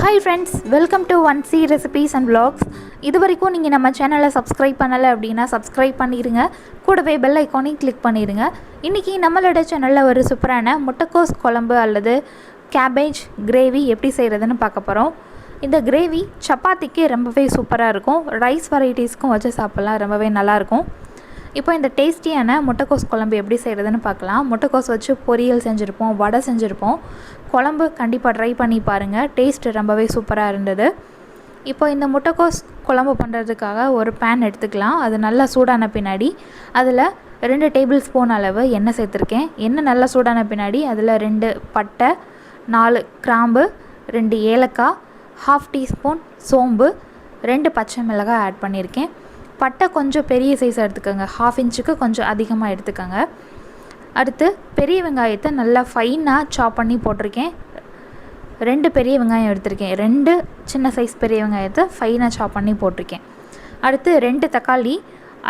Hi friends, welcome to 1C Recipes and Vlogs. இதுவரைக்கும் நீங்கள் நம்ம சேனலை சப்ஸ்கிரைப் பண்ணலை அப்படின்னா சப்ஸ்கிரைப் பண்ணிடுங்க. கூடவே பெல் ஐக்கானையும் கிளிக் பண்ணிடுங்க. இன்றைக்கி நம்மளோட சேனலில் ஒரு சூப்பரான முட்டைக்கோஸ் குழம்பு அல்லது கேபேஜ் கிரேவி எப்படி செய்கிறதுன்னு பார்க்க போகிறோம். இந்த கிரேவி சப்பாத்திக்கு ரொம்பவே சூப்பராக இருக்கும். ரைஸ் வெரைட்டிஸ்க்கும் வச்சு சாப்பிட்லாம், ரொம்பவே நல்லாயிருக்கும். இப்போ இந்த டேஸ்டியான முட்டைக்கோஸ் குழம்பு எப்படி செய்கிறதுன்னு பார்க்கலாம். முட்டைக்கோஸ் வச்சு பொரியல் செஞ்சுருப்போம், வடை செஞ்சுருப்போம். குழம்பு கண்டிப்பாக ட்ரை பண்ணி பாருங்கள், டேஸ்ட் ரொம்பவே சூப்பராக இருந்தது. இப்போ இந்த முட்டைக்கோஸ் குழம்பு பண்ணுறதுக்காக ஒரு பேன் எடுத்துக்கலாம். அது நல்லா சூடான பின்னாடி அதில் 2 டேபிள் ஸ்பூன் அளவு எண்ணெய் சேர்த்துருக்கேன். எண்ணெய் நல்லா சூடான பின்னாடி அதில் 2 பட்டை, 4 கிராம்பு, 2 ஏலக்காய், 1/2 டீஸ்பூன் சோம்பு, 2 பச்சை மிளகாய் ஆட் பண்ணியிருக்கேன். பட்டை கொஞ்சம் பெரிய சைஸ் எடுத்துக்கோங்க, 1/2 இன்ச்சுக்கு கொஞ்சம் அதிகமாக எடுத்துக்கோங்க. அடுத்து பெரிய வெங்காயத்தை நல்லா ஃபைனாக சாப் பண்ணி போட்டிருக்கேன். 2 பெரிய வெங்காயம் எடுத்திருக்கேன். 2 சின்ன சைஸ் பெரிய வெங்காயத்தை ஃபைனாக சாப் பண்ணி போட்டிருக்கேன். அடுத்து 2 தக்காளி,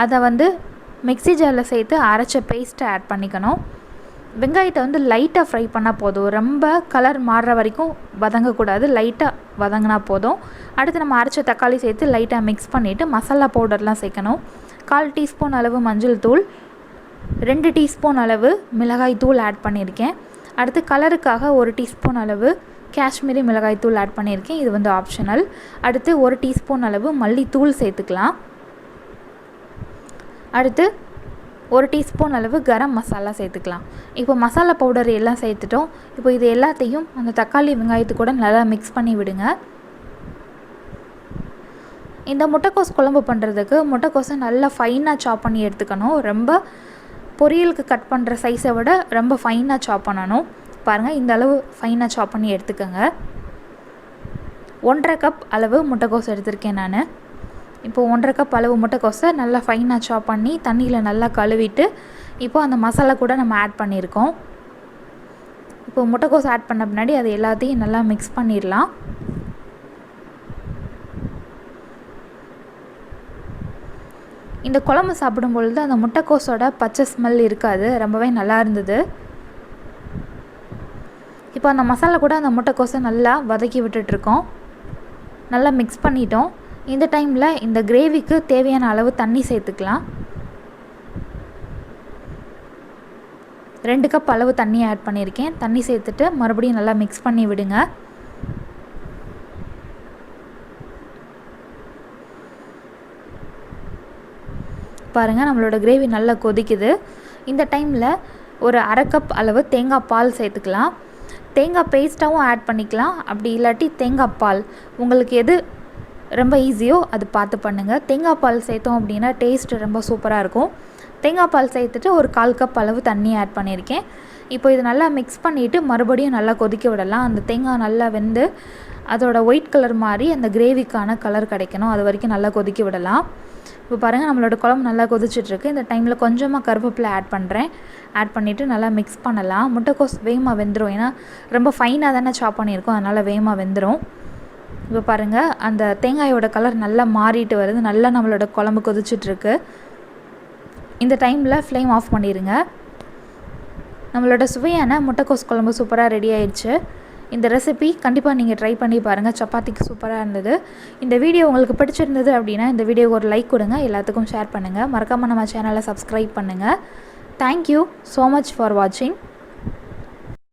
அதை மிக்ஸி ஜாரில் சேர்த்து அரைச்ச பேஸ்ட்டை ஆட் பண்ணிக்கணும். வெங்காயத்தை லைட்டாக ஃப்ரை பண்ணால் போதும், ரொம்ப கலர் மாறுற வரைக்கும் வதங்கக்கூடாது, லைட்டாக வதங்கினா போதும். அடுத்து நம்ம அரைச்ச தக்காளி சேர்த்து லைட்டாக மிக்ஸ் பண்ணிவிட்டு மசாலா பவுடர்லாம் சேர்க்கணும். 1/4 டீஸ்பூன் அளவு மஞ்சள் தூள், 2 டீஸ்பூன் அளவு மிளகாய் தூள் ஆட் பண்ணியிருக்கேன். அடுத்து கலருக்காக 1 டீஸ்பூன் அளவு காஷ்மீரி மிளகாய் தூள் ஆட் பண்ணியிருக்கேன். இது ஆப்ஷனல். அடுத்து 1 டீஸ்பூன் அளவு மல்லித்தூள் சேர்த்துக்கலாம். அடுத்து 1 டீஸ்பூன் அளவு கரம் மசாலா சேர்த்துக்கலாம். இப்போ மசாலா பவுடர் எல்லாம் சேர்த்துட்டோம். இப்போ இது எல்லாத்தையும் அந்த தக்காளி வெங்காயத்து கூட நல்லா மிக்ஸ் பண்ணி விடுங்க. இந்த முட்டைக்கோஸ் குழம்பு பண்ணுறதுக்கு முட்டைக்கோஸை நல்லா ஃபைனாக சாப் பண்ணி எடுத்துக்கணும். ரொம்ப பொரியலுக்கு கட் பண்ணுற சைஸை விட ரொம்ப ஃபைனாக சாப் பண்ணணும். பாருங்கள், இந்த அளவு ஃபைனாக சாப் பண்ணி எடுத்துக்கோங்க. 1/2 கப் அளவு முட்டைக்கோஸ் எடுத்திருக்கேன் நான். இப்போ 1/2 கப் அளவு முட்டைக்கோஸை நல்லா ஃபைனாக சாப் பண்ணி தண்ணியில் நல்லா கழுவிட்டு இப்போ அந்த மசாலா கூட நம்ம ஆட் பண்ணியிருக்கோம். இப்போ முட்டைக்கோஸ் ஆட் பண்ண பின்னாடி அது எல்லாத்தையும் நல்லா மிக்ஸ் பண்ணிடலாம். இந்த குழம்பு சாப்பிடும்பொழுது அந்த முட்டைக்கோஸோட பச்சை ஸ்மெல் இருக்காது, ரொம்பவே நல்லா இருந்தது. இப்போ அந்த மசாலா கூட அந்த முட்டைக்கோஸை நல்லா வதக்கி விட்டுட்ருக்கோம். நல்லா மிக்ஸ் பண்ணிட்டோம். இந்த டைமில் இந்த கிரேவிக்கு தேவையான அளவு தண்ணி சேர்த்துக்கலாம். 2 கப் அளவு தண்ணி ஆட் பண்ணியிருக்கேன். தண்ணி சேர்த்துட்டு மறுபடியும் நல்லா மிக்ஸ் பண்ணி விடுங்க. பாருங்கள், நம்மளோட கிரேவி நல்லா கொதிக்குது. இந்த டைமில் ஒரு 1/2 கப் அளவு தேங்காய் பால் சேர்த்துக்கலாம். தேங்காய் பேஸ்ட்டாகவும் ஆட் பண்ணிக்கலாம், அப்படி இல்லாட்டி தேங்காய் பால் உங்களுக்கு எது ரொம்ப ஈஸியோ அது பார்த்து பண்ணுங்கள். தேங்காய் பால் சேர்த்தோம் அப்படின்னா டேஸ்ட் ரொம்ப சூப்பராக இருக்கும். தேங்காய் பால் சேர்த்துட்டு ஒரு 1/4 கப் அளவு தண்ணி ஆட் பண்ணியிருக்கேன். இப்போ இது நல்லா மிக்ஸ் பண்ணிவிட்டு மறுபடியும் நல்லா கொதிக்க விடலாம். அந்த தேங்காய் நல்லா வெந்து அதோட ஒயிட் கலர் மாதிரி அந்த கிரேவிக்கான கலர் கிடைக்கணும், அது வரைக்கும் நல்லா கொதிக்க விடலாம். இப்போ பாருங்கள், நம்மளோட குழம்பு நல்லா கொதிச்சிட்ருக்கு. இந்த டைமில் கொஞ்சமாக கருவேப்பிலை ஆட் பண்ணுறேன். ஆட் பண்ணிவிட்டு நல்லா மிக்ஸ் பண்ணலாம். முட்டைக்கோஸ் வேகமாக வெந்துடும், ஏன்னா ரொம்ப ஃபைனாக தானே சாப் பண்ணியிருக்கோம், அதனால் வேகமாக வெந்துடும். இப்போ பாருங்கள், அந்த தேங்காயோட கலர் நல்லா மாறிட்டு வருது, நல்லா நம்மளோட குழம்பு கொதிச்சிட்ருக்கு. இந்த டைமில் ஃப்ளேம் ஆஃப் பண்ணிடுங்க. நம்மளோட சுவையான முட்டைக்கோஸ் குழம்பு சூப்பராக ரெடி ஆயிடுச்சு. இந்த ரெசிபி கண்டிப்பாக நீங்கள் ட்ரை பண்ணி பாருங்கள், சப்பாத்திக்கு சூப்பராக இருந்தது. இந்த வீடியோ உங்களுக்கு பிடிச்சிருந்தது அப்படின்னா இந்த வீடியோக்கு ஒரு லைக் கொடுங்க, எல்லாத்துக்கும் ஷேர் பண்ணுங்கள். மறக்காமல் நம்ம சேனலை சப்ஸ்கிரைப் பண்ணுங்கள். தேங்க்யூ ஸோ மச் ஃபார் வாட்சிங்.